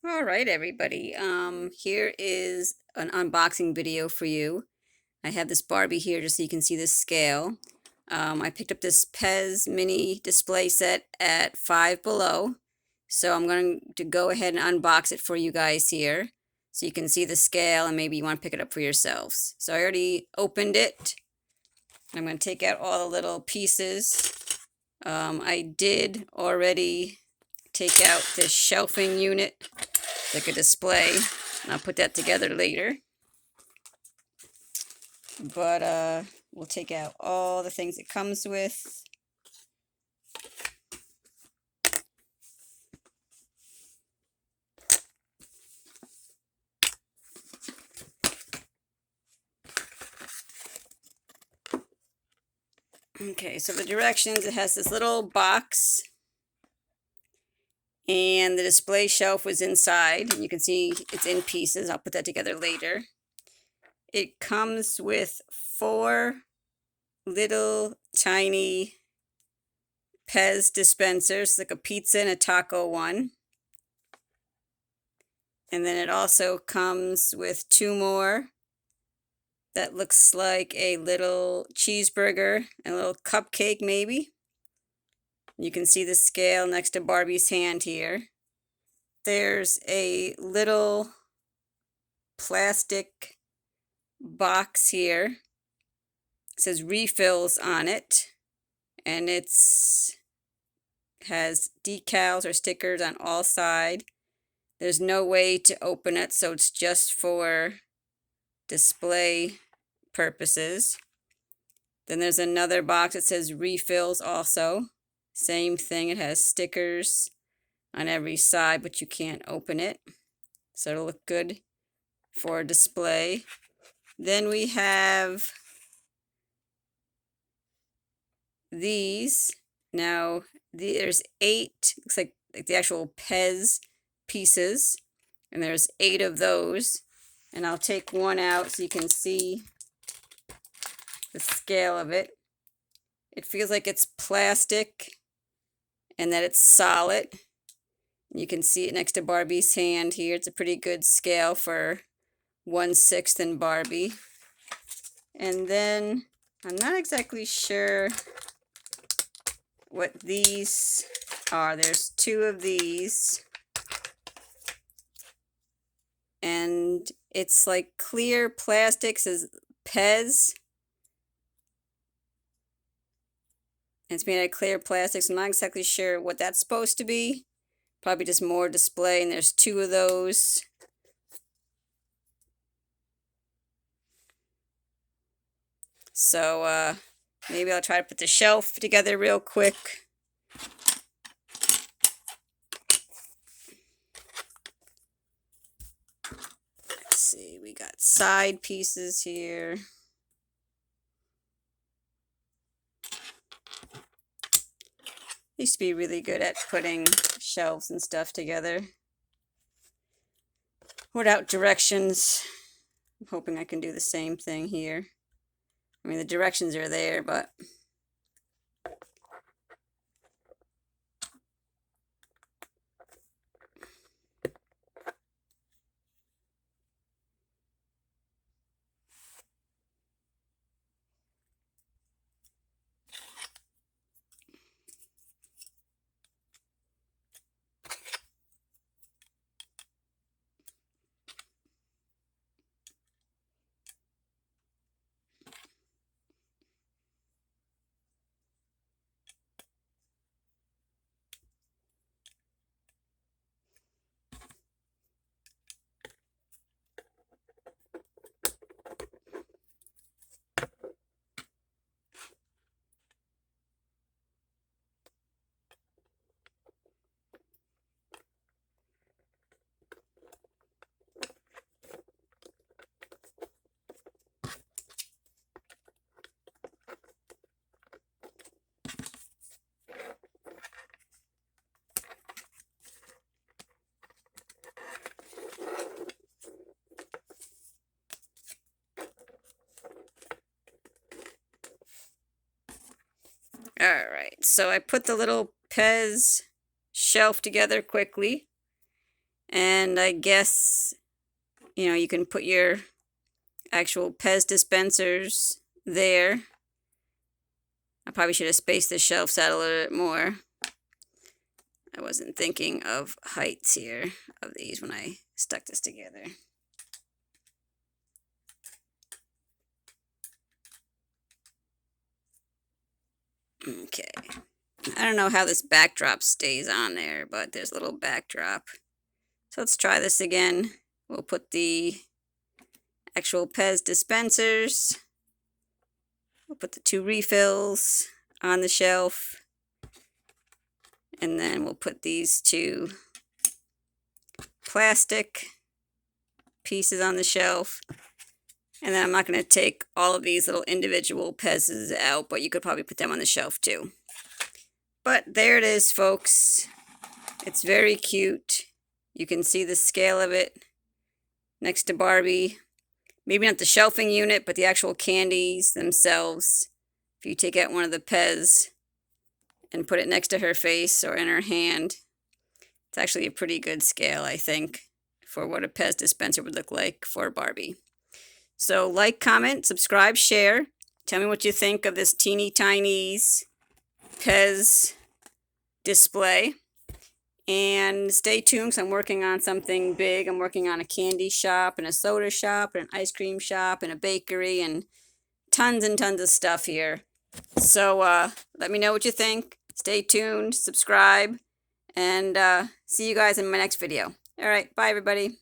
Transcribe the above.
All right, everybody. Here is an unboxing video for you. I have this Barbie here just so you can see the scale. I picked up this PEZ mini display set at Five Below. So I'm going to go ahead and unbox it for you guys here so you can see the scale and maybe you want to pick it up for yourselves. So I already opened it. I'm going to take out all the little pieces. I did already take out this shelving unit, like a display, and I'll put that together later. But we'll take out all the things it comes with. Okay, so the directions, it has this little box and the display shelf was inside, and you can see it's in pieces. I'll put that together later. It comes with 4 little tiny PEZ dispensers, like a pizza and a taco one. And then it also comes with 2 more that looks like a little cheeseburger and a little cupcake maybe. You can see the scale next to Barbie's hand here. There's a little plastic box here. It says refills on it, and it's has decals or stickers on all sides. There's no way to open it, so it's just for display purposes. Then there's another box that says refills also. Same thing, it has stickers on every side, but you can't open it. So it'll look good for display. Then we have these. Now, there's 8, looks like the actual PEZ pieces, and there's 8 of those. And I'll take one out so you can see the scale of it. It feels like it's plastic and that it's solid. You can see it next to Barbie's hand here. It's a pretty good scale for 1/6 in Barbie. And then I'm not exactly sure what these are. There's 2 of these. And it's like clear plastic, says PEZ. And it's made out of clear plastic, so I'm not exactly sure what that's supposed to be. Probably just more display, and there's 2 of those. So maybe I'll try to put the shelf together real quick. Let's see, we got side pieces here. Used to be really good at putting shelves and stuff together without directions. I'm hoping I can do the same thing here. I mean, the directions are there, but Alright, so I put the little PEZ shelf together quickly. And I guess, you know, you can put your actual PEZ dispensers there. I probably should have spaced the shelves out a little bit more. I wasn't thinking of heights here of these when I stuck this together. Okay. I don't know how this backdrop stays on there, but there's a little backdrop. So let's try this again. We'll put the actual PEZ dispensers. We'll put the 2 refills on the shelf. And then we'll put these 2 plastic pieces on the shelf. And then I'm not going to take all of these little individual PEZs out, but you could probably put them on the shelf too. But there it is, folks. It's very cute. You can see the scale of it next to Barbie. Maybe not the shelving unit, but the actual candies themselves. If you take out one of the PEZ and put it next to her face or in her hand, it's actually a pretty good scale, I think, for what a PEZ dispenser would look like for Barbie. So like, comment, subscribe, share. Tell me what you think of this Teeny Tinies PEZ display. And stay tuned because I'm working on something big. I'm working on a candy shop and a soda shop and an ice cream shop and a bakery and tons of stuff here. So let me know what you think. Stay tuned, subscribe, and see you guys in my next video. All right, bye everybody.